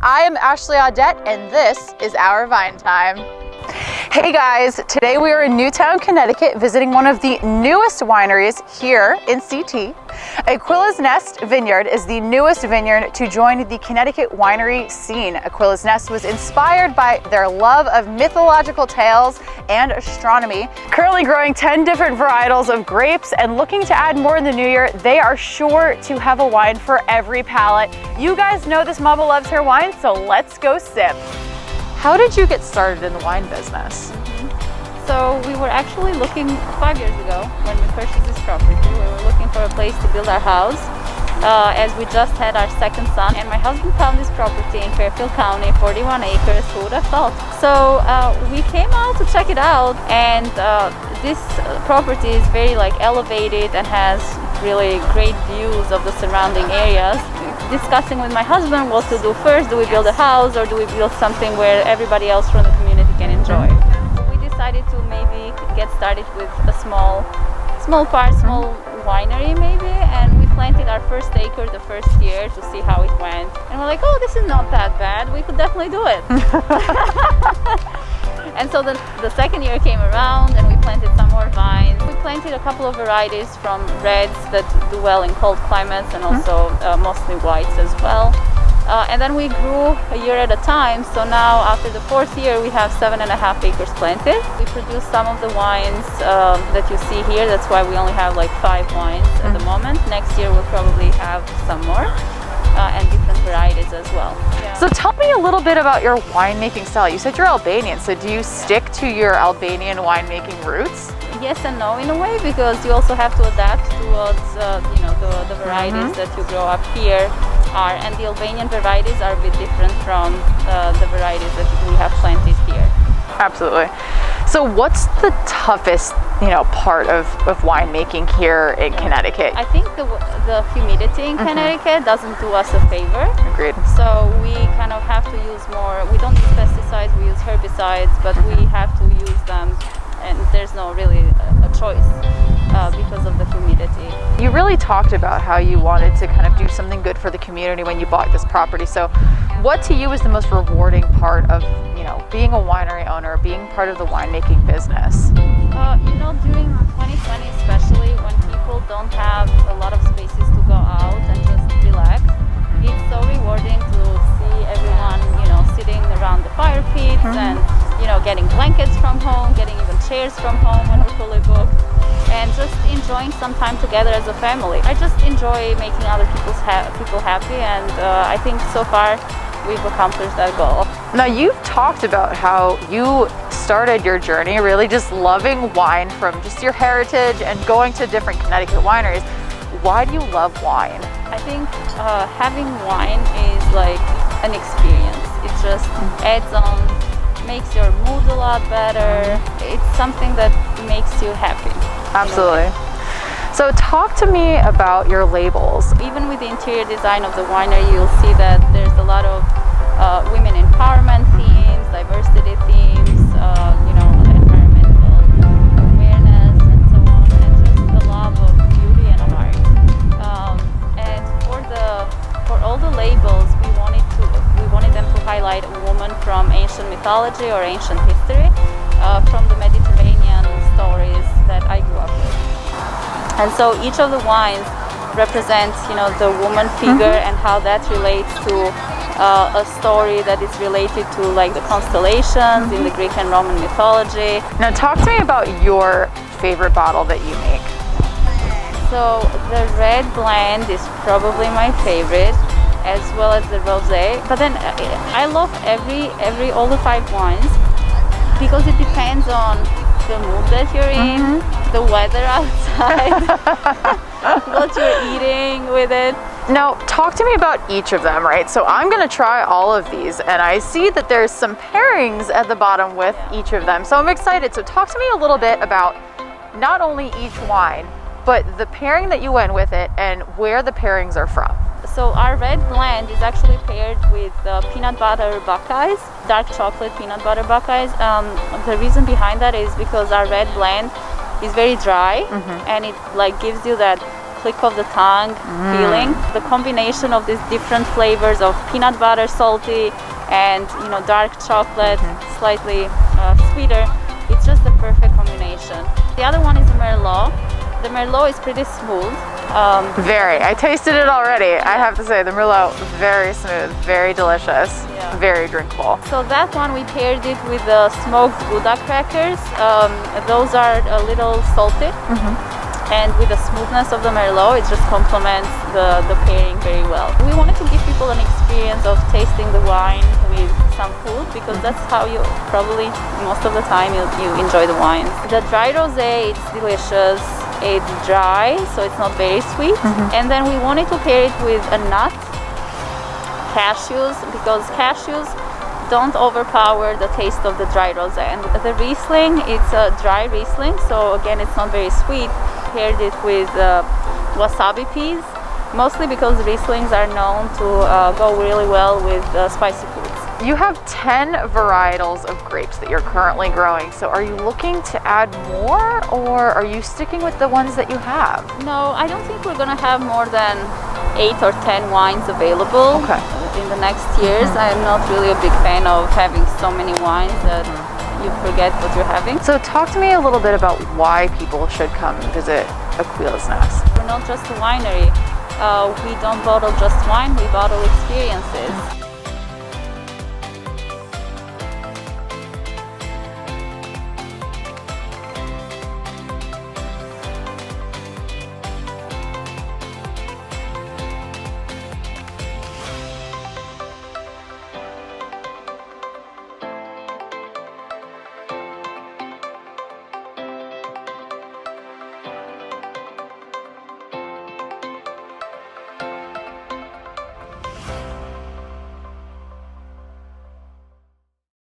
I am Ashley Audet, and this is our Vine Time. Hey guys, today we are in Newtown, Connecticut, visiting one of the newest wineries here in CT. Aquila's Nest Vineyard is the newest vineyard to join the Connecticut winery scene. Aquila's Nest was inspired by their love of mythological tales and astronomy. Currently growing 10 different varietals of grapes and looking to add more in the new year, they are sure to have a wine for every palate. You guys know this mama loves her wine, so let's go sip. How did you get started in the wine business? So we were actually looking 5 years ago when we purchased this property. We were looking for a place to build our house as we just had our second son, and my husband found this property in Fairfield County, 41 acres. Who would have thought? So we came out to check it out, and this property is very elevated and has really great views of the surrounding areas. Discussing with my husband what to do first. Do we build a house or do we build something where everybody else from the community can enjoy? We decided to maybe get started with a small winery maybe, and we planted our first acre the first year to see how it went. And we're like, oh, this is not that bad. We could definitely do it. And so the second year came around and we planted some more vines. We planted a couple of varieties from reds that do well in cold climates and also mostly whites as well. And then we grew a year at a time. So now after the fourth year, we have 7.5 acres planted. We produce some of the wines that you see here. That's why we only have 5 wines at the moment. Next year, we'll probably have some more. And different varieties as well. Yeah. So tell me a little bit about your winemaking style. You said you're Albanian, so do you stick to your Albanian winemaking roots? Yes and no in a way, because you also have to adapt towards the varieties that you grow up here are, and the Albanian varieties are a bit different from the varieties that we have planted here. Absolutely. So what's the toughest part of winemaking here in Connecticut? I think the humidity in Connecticut doesn't do us a favor. Agreed. So we kind of have to use more. We don't use pesticides, we use herbicides, but we have to use them, and there's no really a choice because of the humidity. You really talked about how you wanted to kind of do something good for the community when you bought this property. So what to you is the most rewarding part of being a winery owner, being part of the winemaking business? During 2020 especially, when people don't have a lot of spaces to go out and just relax, it's so rewarding to see everyone sitting around the fire pits and getting blankets from home, getting even chairs from home when we're fully booked, and just enjoying some time together as a family. I just enjoy making other people happy, and I think so far we've accomplished that goal. Now, you've talked about how you started your journey really just loving wine from just your heritage and going to different Connecticut wineries. Why do you love wine? I think having wine is like an experience. It just adds on, makes your mood a lot better. It's something that makes you happy. Absolutely. So talk to me about your labels. Even with the interior design of the winery, you'll see that there's a lot of women empowerment themes, diversity themes, environmental awareness and so on, and just a love of beauty and art. And for all the labels, we wanted them to highlight a woman from ancient mythology or ancient history, from the Mediterranean stories that I grew up with. And so each of the wines represents, the woman figure and how that relates to a story that is related to the constellations in the Greek and Roman mythology. Now talk to me about your favorite bottle that you make. So the red blend is probably my favorite, as well as the rosé. But then I love all the 5 wines because it depends on the mood that you're in, the weather outside, what you're eating with it. Now, talk to me about each of them, right? So I'm going to try all of these, and I see that there's some pairings at the bottom with each of them. So I'm excited. So talk to me a little bit about not only each wine, but the pairing that you went with it and where the pairings are from. So our red blend is actually paired with peanut butter buckeyes, dark chocolate peanut butter buckeyes. The reason behind that is because our red blend is very dry and it gives you that click of the tongue feeling. The combination of these different flavors of peanut butter, salty, and dark chocolate, slightly sweeter. It's just the perfect combination. The other one is the Merlot. The Merlot is pretty smooth. Very. I tasted it already. I have to say, the Merlot, very smooth, very delicious, very drinkable. So that one we paired it with the smoked Gouda crackers. Those are a little salty. And with the smoothness of the Merlot, it just complements the pairing very well. We wanted to give people an experience of tasting the wine with some food, because that's how you probably, most of the time, you enjoy the wine. The dry rosé, it's delicious. It's dry, so it's not very sweet. And then we wanted to pair it with a nut, cashews, because cashews don't overpower the taste of the dry rosé. And the Riesling, it's a dry Riesling, so again, it's not very sweet. Paired it with wasabi peas, mostly because Rieslings are known to go really well with spicy foods. You have 10 varietals of grapes that you're currently growing. So are you looking to add more, or are you sticking with the ones that you have? No, I don't think we're gonna have more than 8 or 10 wines available in the next years. I'm not really a big fan of having so many wines that you forget what you're having. So talk to me a little bit about why people should come visit Aquila's Nest. We're not just a winery. We don't bottle just wine, we bottle experiences.